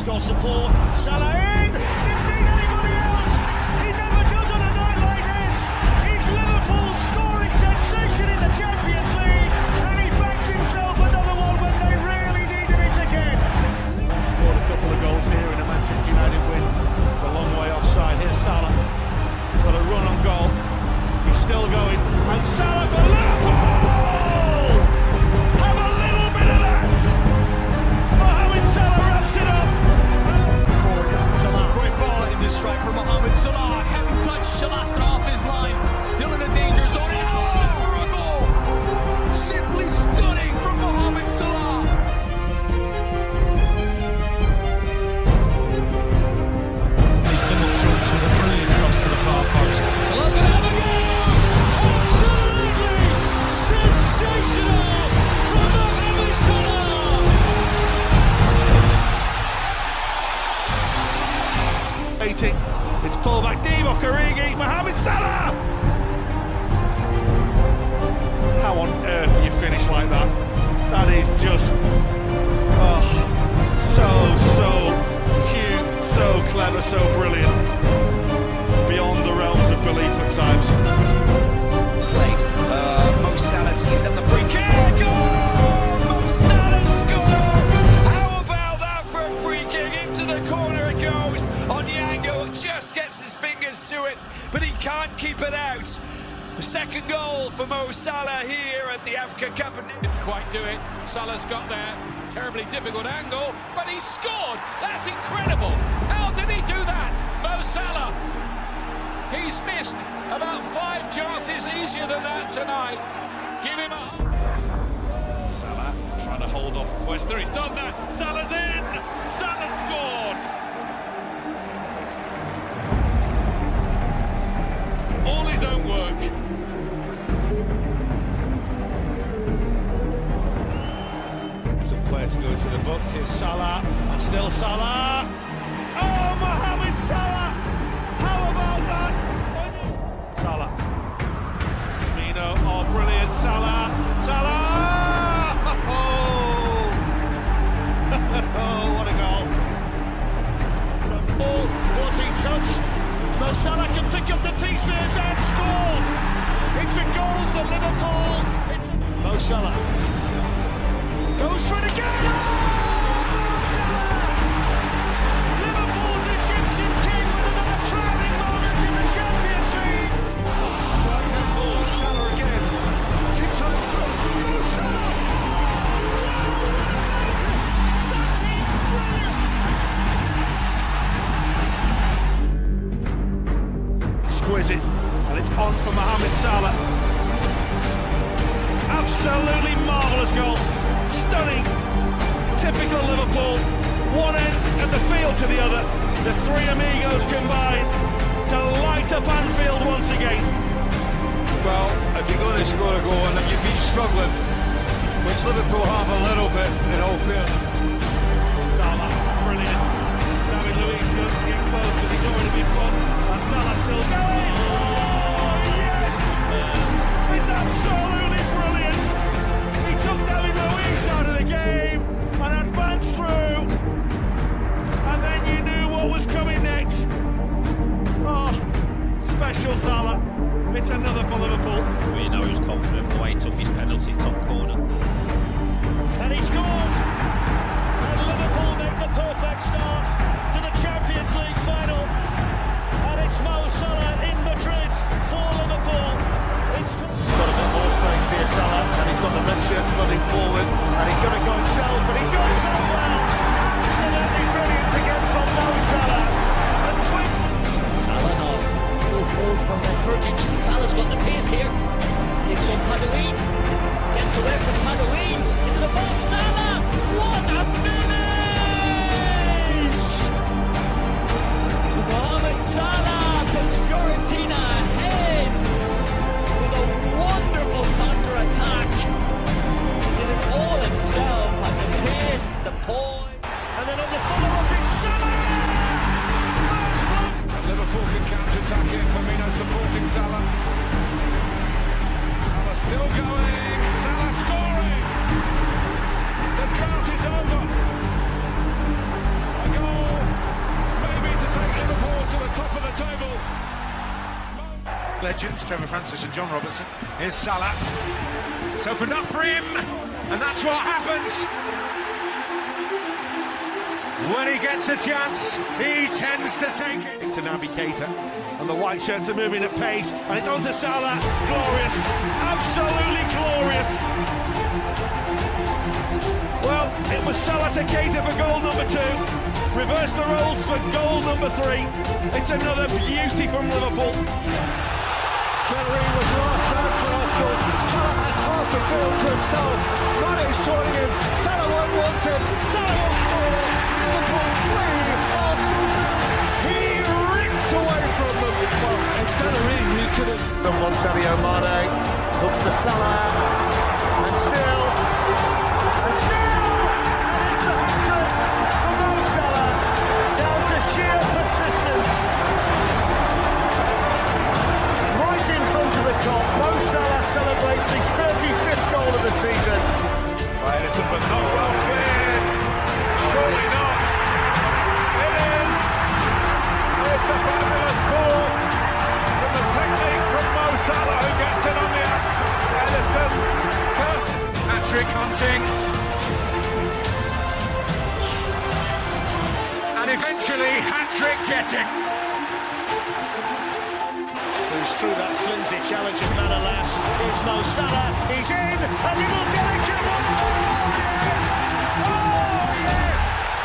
got support. Salah in! Didn't need anybody else! He never does on a night like this! He's Liverpool's scoring sensation in the Champions League, and he backs himself another one when they really needed it again. Scored a couple of goals here in a Manchester United win. It's a long way offside. Here's Salah. He's got a run on goal. He's still going, and Salah for Liverpool! Have a little bit of that! Mohamed Salah wraps it up! Forward, Salah, great ball into strike from Mohamed Salah. Heavy touch, Shalasta off his line. Still in the danger zone. Oh, a goal! Simply stunning from Mohamed Salah. He's come up through to a brilliant cross to the far post. Salah's going to have a go! Absolutely sensational from Mohamed Salah! It's pullback, Divock Origi, Mohamed Salah! How on earth do you finish like that? That is just, so cute, so clever, so brilliant. Beyond the realms of belief at times. Played. Mo Salah tees up the free kick. Oh, Mo Salah score! How about that for a free kick? Into the corner it goes. Onyango just gets his fingers to it, but he can't keep it out. The second goal for Mo Salah here at the Africa Cup. Didn't quite do it. Salah's got there. Terribly difficult angle, but he scored. That's incredible. How did he do that? Mo Salah. He's missed about 5 chances easier than that tonight. Give him a... Salah trying to hold off Cuesta. He's done that. Salah's in. Salah scored. All his own work. Some player to go to the book. Here's Salah, and still Salah. Oh, Mohamed Salah! How about that? Salah. Firmino, oh, brilliant. Salah. Salah! Oh, oh what a goal. Ball, was he touched? Mo Salah can pick up the pieces and score. It's a goal for Liverpool. Mo Salah goes for it again. Liverpool's Egyptian king with another crowning moment in the Champions League. Right-hand ball, Salah again. Tips on the front. Mo Salah. Exquisite, and it's on for Mohamed Salah. Absolutely marvellous goal. Stunning. Typical Liverpool. One end of the field to the other. The three amigos combine to light up Anfield once again. Well, if you're going to score a goal and if you've been struggling, which Liverpool have a little bit, in all fairness. Salah, brilliant. David Luiz going to get close, but he's already been fun. And Salah still going. Oh, yes! It's absolutely brilliant. He took David Luiz out of the game and advanced through. And then you knew what was coming next. Oh, special Salah. It's another for Liverpool. We know he was confident the way he took his penalty top corner. And he scores! And Liverpool make the perfect start to the Champions League final. And it's Mo Salah in Madrid for Liverpool. It's got a bit more space here, Salah, and he's got the red shirt running forward, and he's going to go himself, but he goes so well. Absolutely brilliant again from Mo Salah. And Salah now go forward from Kurdic. Salah's got the pace here. Takes on Padouin. Gets away from Padouin. Into the box. Salah! What a finish! Mohamed Salah puts Fiorentina ahead with a wonderful counter-attack. Did it all himself at the pace, the poise. And then on the follow-up, it's Salah! Liverpool can counter-attack here. Firmino supporting Salah. Salah still going. Salah scoring. The drought is over. goal, maybe to take Liverpool to the top of the table. Legends, Trevor Francis and John Robertson. Here's Salah. It's opened up for him, and that's what happens. When he gets a chance, he tends to take it. To Naby Keita, and the white shirts are moving at pace, and it's on to Salah. Glorious, absolutely glorious. Well, it was Salah to Keita for goal number 2. Reverse the roles for goal number 3. It's another beauty from Liverpool. Bellerin was the last man for Arsenal. Salah has half the field to himself. Mane is joining him. Salah won't want him. Salah will score. Liverpool 3, Arsenal 0. He ripped away from them. Well, it's Bellerin who could have. On Sadio Mane, looks to Salah, and still, and it's the hat-trick for Mo Salah, down to sheer persistence. Right in front of the top, Mo Salah celebrates his 35th goal of the season. Right, it's but not well cleared. Surely not. It is. It's a fabulous ball. With the technique from Mo Salah, who gets it on the act. Ederson, hat-trick hunting. And eventually, hat-trick getting. Who's through that flimsy challenge of Manolas. Here's Mo Salah. He's in, and he will get it. Oh, yes!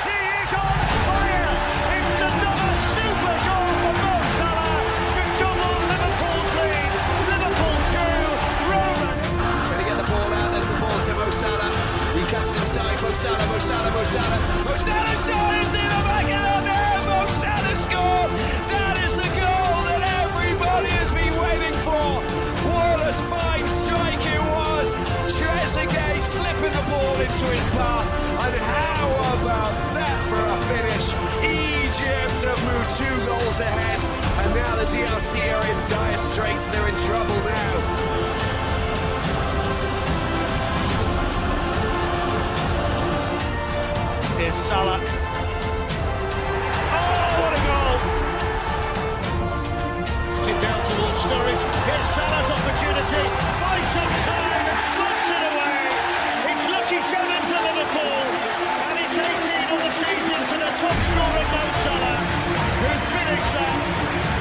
He is on fire! It's another super goal for Mo Salah to double Liverpool's lead. Liverpool 2, Roma. Going to get the ball out. There's the ball to Mo Salah. He cuts inside. Mo Salah, Mo Salah, Mo Salah. Mo Salah scores in the back of the net. Mo Salah scored. That is the goal that everybody has been waiting for. What a fine strike it was. Trezeguet slipping the ball into his path. And how about that for a finish? Egypt have moved 2 goals ahead. And now the DRC are in dire straits. They're in trouble now. Here's Salah. Oh, what a goal! It down towards Sturridge. Here's Salah's opportunity. By some time and slots it away. It's lucky 7 for Liverpool. And it's 18 on the season for the top scorer Mo Salah, who finished that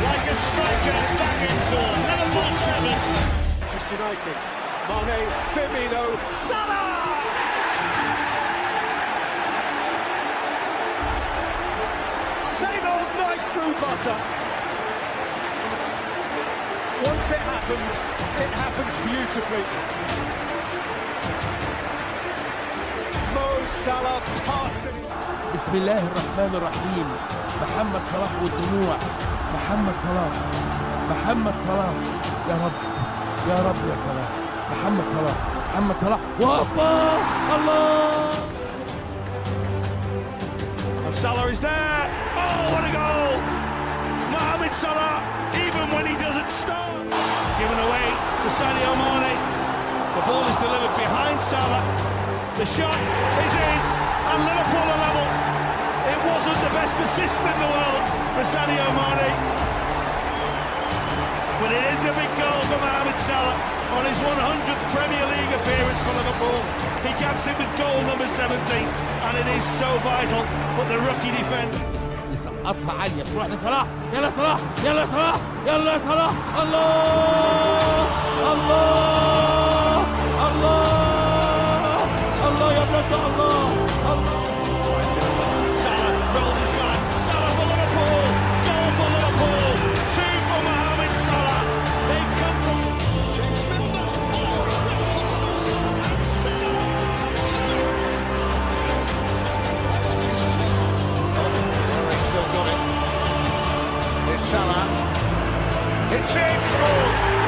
like a striker back in form. Liverpool 7. Manchester United. Mane, Firmino, Salah! Same old knife through butter. Once it happens beautifully. Mo Salah passed it. بسم الله الرحمن الرحيم. محمد صلاح والدموع. محمد صلاح. محمد صلاح. يا رب يا رب يا صلاح. محمد صلاح. محمد صلاح. وهوبا الله. And Salah is there. Oh, what a goal! Mohamed Salah, even when he doesn't start. Given away to Sadio Mane. The ball is delivered behind Salah. The shot is in, and Liverpool are level. It wasn't the best assist in the world for Sadio Mane. But it is a big goal for Mohamed Salah on his 100th Premier League appearance for Liverpool. He caps it with goal number 17, and it is so vital. But the rookie defender. يسقطها عالية تروح لصلاح. يلا صلاح يلا صلاح يلا صلاح. الله الله الله الله يا بلاد الله الله. Salah rolled his back. Salah for Liverpool. Goal for Liverpool. 2 for Mohamed Salah. They've come from James Milner. They still got it. Here's Salah. It's in. Scores.